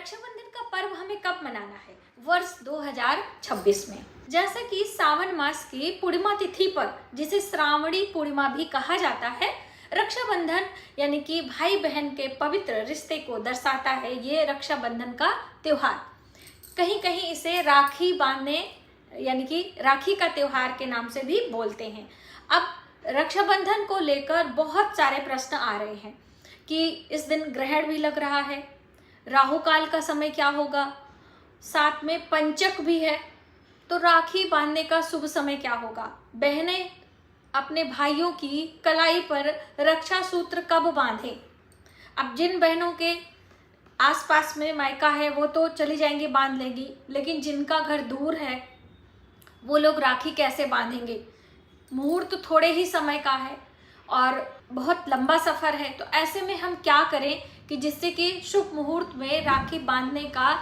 रक्षाबंधन का पर्व हमें कब मनाना है? वर्ष 2026 में। जैसा कि सावन मास की पूर्णिमा तिथि पर, जिसे श्रावणी पूर्णिमा भी कहा जाता है, रक्षाबंधन यानी कि भाई बहन के पवित्र रिश्ते को दर्शाता है ये रक्षाबंधन का त्योहार। कहीं कहीं इसे राखी बांधने यानी कि राखी का त्योहार के नाम से भी बोलते हैं। अब रक्षाबंधन को लेकर बहुत सारे प्रश्न आ रहे हैं कि इस दिन ग्रहण भी लग रहा है, राहु काल का समय क्या होगा, साथ में पंचक भी है, तो राखी बांधने का शुभ समय क्या होगा, बहनें अपने भाइयों की कलाई पर रक्षा सूत्र कब बांधें। अब जिन बहनों के आसपास में मायका है वो तो चली जाएंगी, बांध लेंगी, लेकिन जिनका घर दूर है वो लोग राखी कैसे बांधेंगे। मुहूर्त थोड़े ही समय का है और बहुत लंबा सफर है, तो ऐसे में हम क्या करें कि जिससे कि शुभ मुहूर्त में राखी बांधने का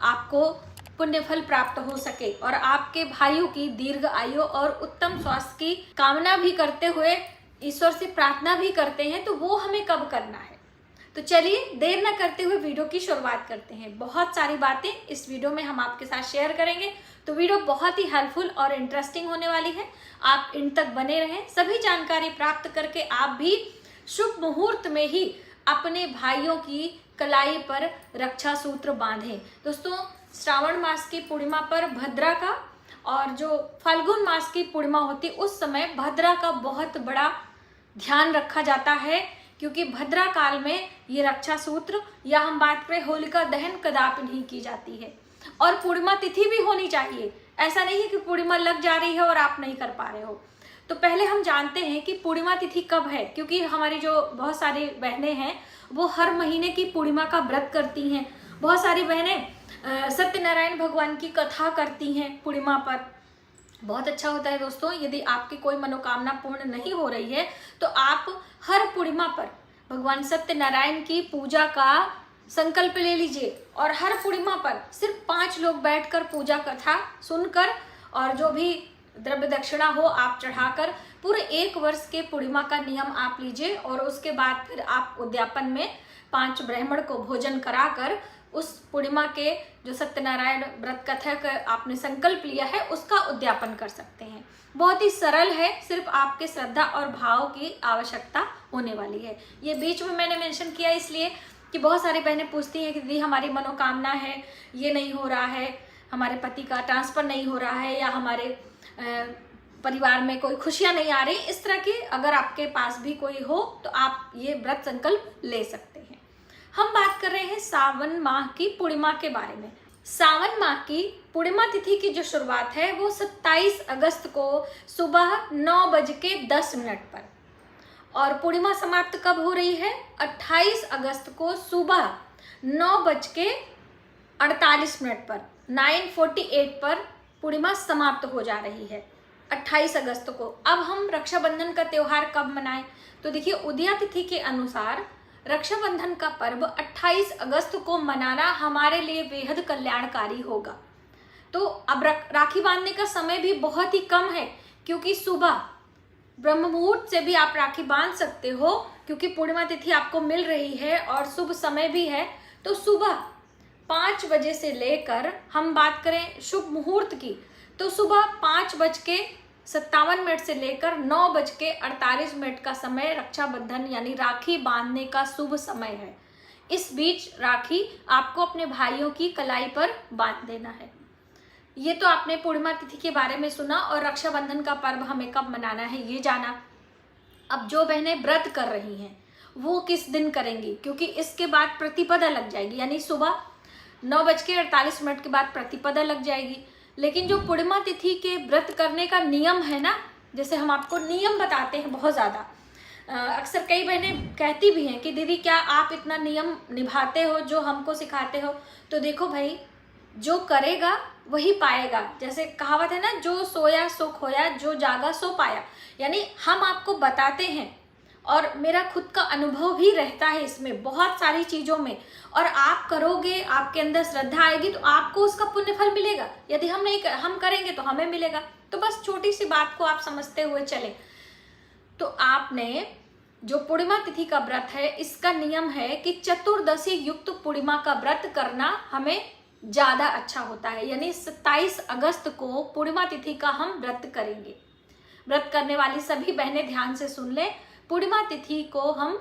आपको पुण्य फल प्राप्त हो सके और आपके भाइयों की दीर्घ आयु और उत्तम स्वास्थ्य की कामना भी करते हुए ईश्वर से प्रार्थना भी करते हैं। तो वो हमें कब करना है, तो चलिए देर न करते हुए वीडियो की शुरुआत करते हैं। बहुत सारी बातें इस वीडियो में हम आपके साथ शेयर करेंगे, तो वीडियो बहुत ही हेल्पफुल और इंटरेस्टिंग होने वाली है। आप इन तक बने रहें। सभी जानकारी प्राप्त करके आप भी शुभ मुहूर्त में ही अपने भाइयों की कलाई पर रक्षा सूत्र बांधें। दोस्तों, श्रावण मास की पूर्णिमा पर भद्रा का और जो फाल्गुन मास की पूर्णिमा होती उस समय भद्रा का बहुत बड़ा ध्यान रखा जाता है, क्योंकि भद्रा काल में ये रक्षा सूत्र या हम बात करें होलिका दहन कदापि नहीं की जाती है। और पूर्णिमा तिथि भी होनी चाहिए, ऐसा नहीं है कि पूर्णिमा लग जा रही है और आप नहीं कर पा रहे हो। तो पहले हम जानते हैं कि पूर्णिमा तिथि कब है, क्योंकि हमारी जो बहुत सारी बहनें हैं वो हर महीने की पूर्णिमा का व्रत करती हैं। बहुत सारी बहनें सत्यनारायण भगवान की कथा करती हैं पूर्णिमा पर। बहुत अच्छा होता है दोस्तों। यदि आपकी कोई मनोकामना पूर्ण नहीं हो रही है तो आप हर पूर्णिमा पर भगवान सत्यनारायण की पूजा का संकल्प ले लीजिए और हर पूर्णिमा पर सिर्फ 5 लोग बैठकर पूजा कथा सुनकर और जो भी द्रव्य दक्षिणा हो आप चढ़ाकर पूरे 1 वर्ष के पूर्णिमा का नियम आप लीजिए। और उसके बाद फिर आप उद्यापन में 5 ब्राह्मण को भोजन कराकर उस पूर्णिमा के जो सत्यनारायण व्रत कथा का आपने संकल्प लिया है उसका उद्यापन कर सकते हैं। बहुत ही सरल है, सिर्फ आपके श्रद्धा और भाव की आवश्यकता होने वाली है। ये बीच में मैंने मेंशन किया इसलिए कि बहुत सारी बहनें पूछती हैं कि दीदी हमारी मनोकामना है, ये नहीं हो रहा है, हमारे पति का ट्रांसफर नहीं हो रहा है, या हमारे परिवार में कोई खुशियां नहीं आ रही। इस तरह की अगर आपके पास भी कोई हो तो आप ये व्रत संकल्प ले सकते हैं। हम बात कर रहे हैं सावन माह की पूर्णिमा के बारे में। सावन माह की पूर्णिमा तिथि की जो शुरुआत है वो 27 अगस्त को सुबह 9:10 पर और पूर्णिमा समाप्त कब हो रही है? 28 अगस्त को सुबह 9:48 पर 9:48 पर पूर्णिमा समाप्त हो जा रही है 28 अगस्त को। अब हम रक्षाबंधन का त्योहार कब मनाएं? तो देखिए, उदया तिथि के अनुसार रक्षाबंधन का पर्व 28 अगस्त को मनाना हमारे लिए बेहद कल्याणकारी होगा। तो अब राखी बांधने का समय भी बहुत ही कम है, क्योंकि सुबह ब्रह्म मुहूर्त से भी आप राखी बांध सकते हो, क्योंकि पूर्णिमा तिथि आपको मिल रही है और शुभ समय भी है। तो सुबह 5 बजे से लेकर हम बात करें शुभ मुहूर्त की, तो सुबह 5:57 से लेकर 9:48 का समय रक्षाबंधन यानी राखी बांधने का शुभ समय है। इस बीच राखी आपको अपने भाइयों की कलाई पर बांध देना है। ये तो आपने पूर्णिमा तिथि के बारे में सुना और रक्षाबंधन का पर्व हमें कब मनाना है ये जाना। अब जो बहनें व्रत कर रही हैं वो किस दिन करेंगी, क्योंकि इसके बाद प्रतिपदा लग जाएगी, यानी सुबह 9:48 के बाद प्रतिपदा लग जाएगी। लेकिन जो पूर्णिमा तिथि के व्रत करने का नियम है ना, जैसे हम आपको नियम बताते हैं बहुत ज़्यादा, अक्सर कई बहनें कहती भी हैं कि दीदी क्या आप इतना नियम निभाते हो जो हमको सिखाते हो। तो देखो भाई, जो करेगा वही पाएगा। जैसे कहावत है ना, जो सोया सो खोया, जो जागा सो पाया। यानी हम आपको बताते हैं और मेरा खुद का अनुभव भी रहता है इसमें बहुत सारी चीज़ों में, और आप करोगे, आपके अंदर श्रद्धा आएगी तो आपको उसका पुण्य फल मिलेगा। यदि हम करेंगे तो हमें मिलेगा। तो बस छोटी सी बात को आप समझते हुए चलें। तो आपने जो पूर्णिमा तिथि का व्रत है, इसका नियम है कि चतुर्दशी युक्त पूर्णिमा का व्रत करना हमें ज्यादा अच्छा होता है। यानी 27 अगस्त को पूर्णिमा तिथि का हम व्रत करेंगे। व्रत करने वाली सभी बहनें ध्यान से सुन ले, पूर्णिमा तिथि को हम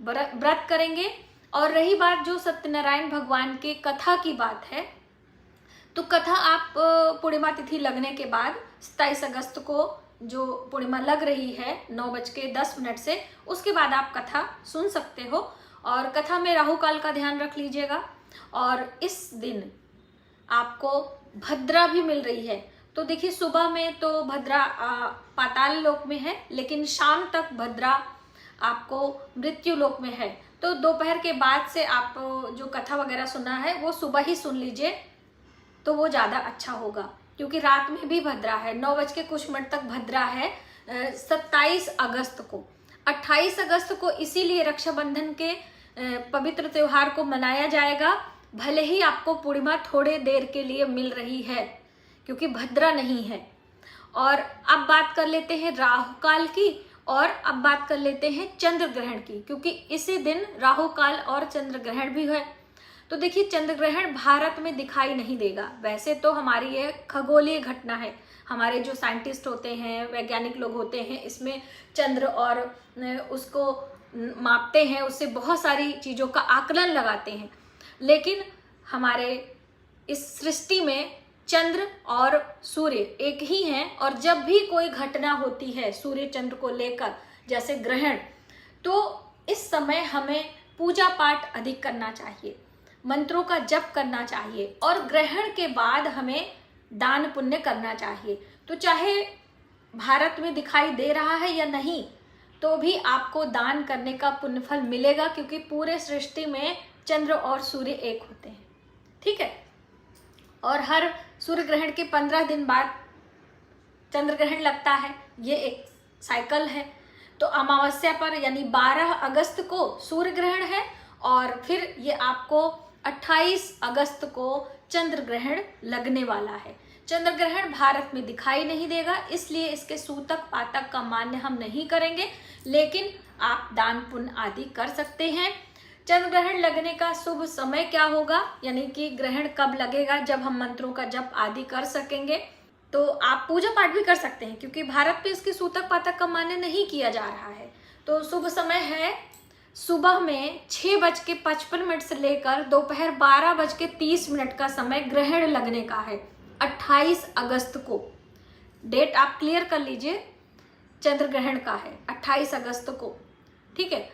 व्रत करेंगे। और रही बात जो सत्यनारायण भगवान के कथा की बात है, तो कथा आप पूर्णिमा तिथि लगने के बाद 27 अगस्त को जो पूर्णिमा लग रही है 9:10 से, उसके बाद आप कथा सुन सकते हो। और कथा में राहु काल का ध्यान रख लीजिएगा। और इस दिन आपको भद्रा भी मिल रही है। तो देखिए, सुबह में तो भद्रा पाताल लोक में है, लेकिन शाम तक भद्रा आपको मृत्यु लोक में है। तो दोपहर के बाद से आप जो कथा वगैरह सुना है वो सुबह ही सुन लीजिए, तो वो ज़्यादा अच्छा होगा। क्योंकि रात में भी भद्रा है, 9:00 तक भद्रा है 27 अगस्त को। 28 अगस्त को इसीलिए रक्षाबंधन के पवित्र त्योहार को मनाया जाएगा, भले ही आपको पूर्णिमा थोड़े देर के लिए मिल रही है, क्योंकि भद्रा नहीं है। और अब बात कर लेते हैं राहु काल की, और अब बात कर लेते हैं चंद्र ग्रहण की, क्योंकि इसी दिन राहु काल और चंद्र ग्रहण भी है। तो देखिए, चंद्र ग्रहण भारत में दिखाई नहीं देगा। वैसे तो हमारी ये खगोलीय घटना है, हमारे जो साइंटिस्ट होते हैं, वैज्ञानिक लोग होते हैं, इसमें चंद्र और उसको मापते हैं, उससे बहुत सारी चीज़ों का आकलन लगाते हैं। लेकिन हमारे इस सृष्टि में चंद्र और सूर्य एक ही हैं, और जब भी कोई घटना होती है सूर्य चंद्र को लेकर, जैसे ग्रहण, तो इस समय हमें पूजा पाठ अधिक करना चाहिए, मंत्रों का जप करना चाहिए, और ग्रहण के बाद हमें दान पुण्य करना चाहिए। तो चाहे भारत में दिखाई दे रहा है या नहीं, तो भी आपको दान करने का पुण्यफल मिलेगा, क्योंकि पूरे सृष्टि में चंद्र और सूर्य एक होते हैं। ठीक है। और हर सूर्य ग्रहण के 15 दिन बाद चंद्र ग्रहण लगता है, ये एक साइकिल है। तो अमावस्या पर यानी 12 अगस्त को सूर्य ग्रहण है, और फिर ये आपको 28 अगस्त को चंद्र ग्रहण लगने वाला है। चंद्र ग्रहण भारत में दिखाई नहीं देगा, इसलिए इसके सूतक पातक का मान्य हम नहीं करेंगे, लेकिन आप दान पुण्य आदि कर सकते हैं। चंद्र ग्रहण लगने का शुभ समय क्या होगा, यानी कि ग्रहण कब लगेगा, जब हम मंत्रों का जप आदि कर सकेंगे। तो आप पूजा पाठ भी कर सकते हैं, क्योंकि भारत पे इसके सूतक पातक का मान्य नहीं किया जा रहा है। तो शुभ समय है सुबह में 6:55 से लेकर दोपहर 12:30 का समय ग्रहण लगने का है 28 अगस्त को। डेट आप क्लियर कर लीजिए, चंद्र ग्रहण का है 28 अगस्त को। ठीक है।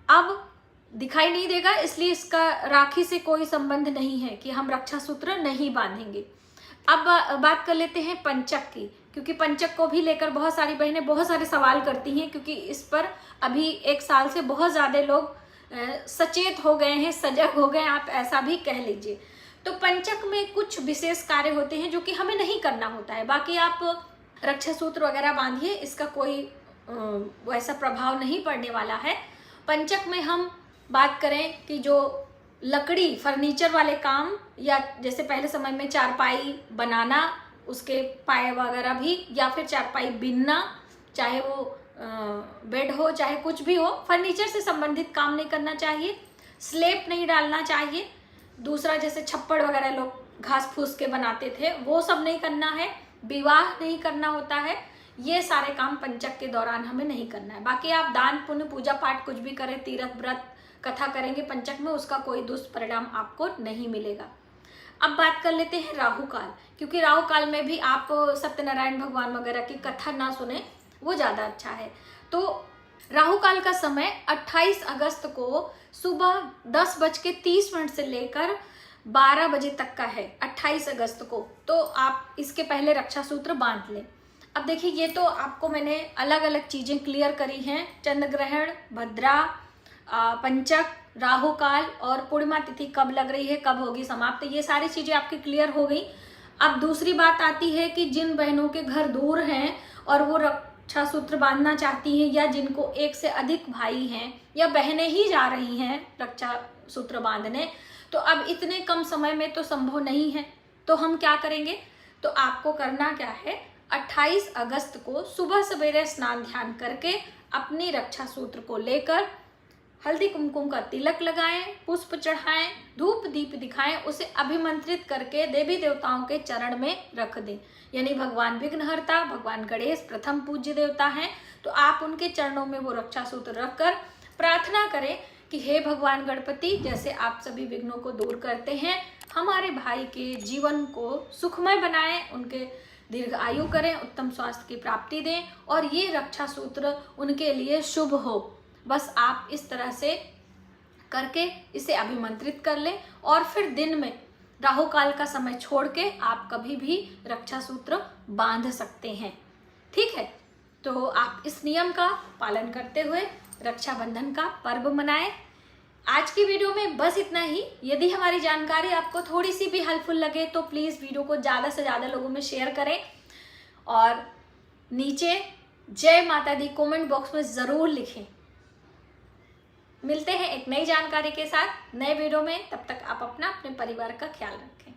अब दिखाई नहीं देगा, इसलिए इसका राखी से कोई संबंध नहीं है कि हम रक्षा सूत्र नहीं बांधेंगे। अब बात कर लेते हैं पंचक की, क्योंकि पंचक को भी लेकर बहुत सारी बहनें बहुत सारे सवाल करती हैं, क्योंकि इस पर अभी 1 साल से बहुत ज़्यादा लोग सचेत हो गए हैं, सजग हो गए हैं, आप ऐसा भी कह लीजिए। तो पंचक में कुछ विशेष कार्य होते हैं जो कि हमें नहीं करना होता है। बाकी आप रक्षा सूत्र वगैरह बांधिए, इसका कोई वैसा प्रभाव नहीं पड़ने वाला है। पंचक में हम बात करें कि जो लकड़ी फर्नीचर वाले काम, या जैसे पहले समय में चारपाई बनाना, उसके पाए वगैरह भी, या फिर चारपाई बिनना, चाहे वो बेड हो चाहे कुछ भी हो, फर्नीचर से संबंधित काम नहीं करना चाहिए। स्लेब नहीं डालना चाहिए। दूसरा, जैसे छप्पड़ वगैरह लोग घास फूस के बनाते थे, वो सब नहीं करना है। विवाह नहीं करना होता है। ये सारे काम पंचक के दौरान हमें नहीं करना है। बाकी आप दान पुण्य पूजा पाठ कुछ भी करें, तीर्थ व्रत कथा करेंगे पंचक में, उसका कोई दुष्परिणाम आपको नहीं मिलेगा। अब बात कर लेते हैं राहु काल, क्योंकि राहु काल में भी आप सत्यनारायण भगवान वगैरह की कथा ना सुने, वो ज़्यादा अच्छा है। तो राहु काल का समय 28 अगस्त को सुबह 10:30 से लेकर 12 बजे तक का है, 28 अगस्त को। तो आप इसके पहले रक्षा सूत्र बांध लें। अब देखिए, ये तो आपको मैंने अलग अलग चीज़ें क्लियर करी हैं, चंद्र ग्रहण, भद्रा, पंचक, राहु काल और पूर्णिमा तिथि कब लग रही है, कब होगी समाप्त, ये सारी चीज़ें आपकी क्लियर हो गई। अब दूसरी बात आती है कि जिन बहनों के घर दूर हैं और वो रक्षा सूत्र बांधना चाहती हैं, या जिनको एक से अधिक भाई हैं या बहनें ही जा रही हैं रक्षा सूत्र बांधने, तो अब इतने कम समय में तो संभव नहीं है। तो हम क्या करेंगे, तो आपको करना क्या है, 28 अगस्त को सुबह सवेरे स्नान ध्यान करके अपनी रक्षा सूत्र को लेकर हल्दी कुमकुम का तिलक लगाएं, पुष्प चढ़ाएं, धूप दीप दिखाएं, उसे अभिमंत्रित करके देवी देवताओं के चरण में रख दें। यानी भगवान विघ्नहर्ता, भगवान गणेश प्रथम पूज्य देवता हैं, तो आप उनके चरणों में वो रक्षा सूत्र रखकर प्रार्थना करें कि हे भगवान गणपति, जैसे आप सभी विघ्नों को दूर करते हैं, हमारे भाई के जीवन को सुखमय बनाएं, उनके दीर्घ आयु करें, उत्तम स्वास्थ्य की प्राप्ति दें और ये रक्षा सूत्र उनके लिए शुभ हो। बस आप इस तरह से करके इसे अभिमंत्रित कर लें और फिर दिन में राहु काल का समय छोड़ के आप कभी भी रक्षा सूत्र बांध सकते हैं। ठीक है, तो आप इस नियम का पालन करते हुए रक्षाबंधन का पर्व मनाएं। आज की वीडियो में बस इतना ही। यदि हमारी जानकारी आपको थोड़ी सी भी हेल्पफुल लगे तो प्लीज़ वीडियो को ज़्यादा से ज़्यादा लोगों में शेयर करें और नीचे जय माता दी कमेंट बॉक्स में ज़रूर लिखें। मिलते हैं एक नई जानकारी के साथ नए वीडियो में। तब तक आप अपना अपने परिवार का ख्याल रखें।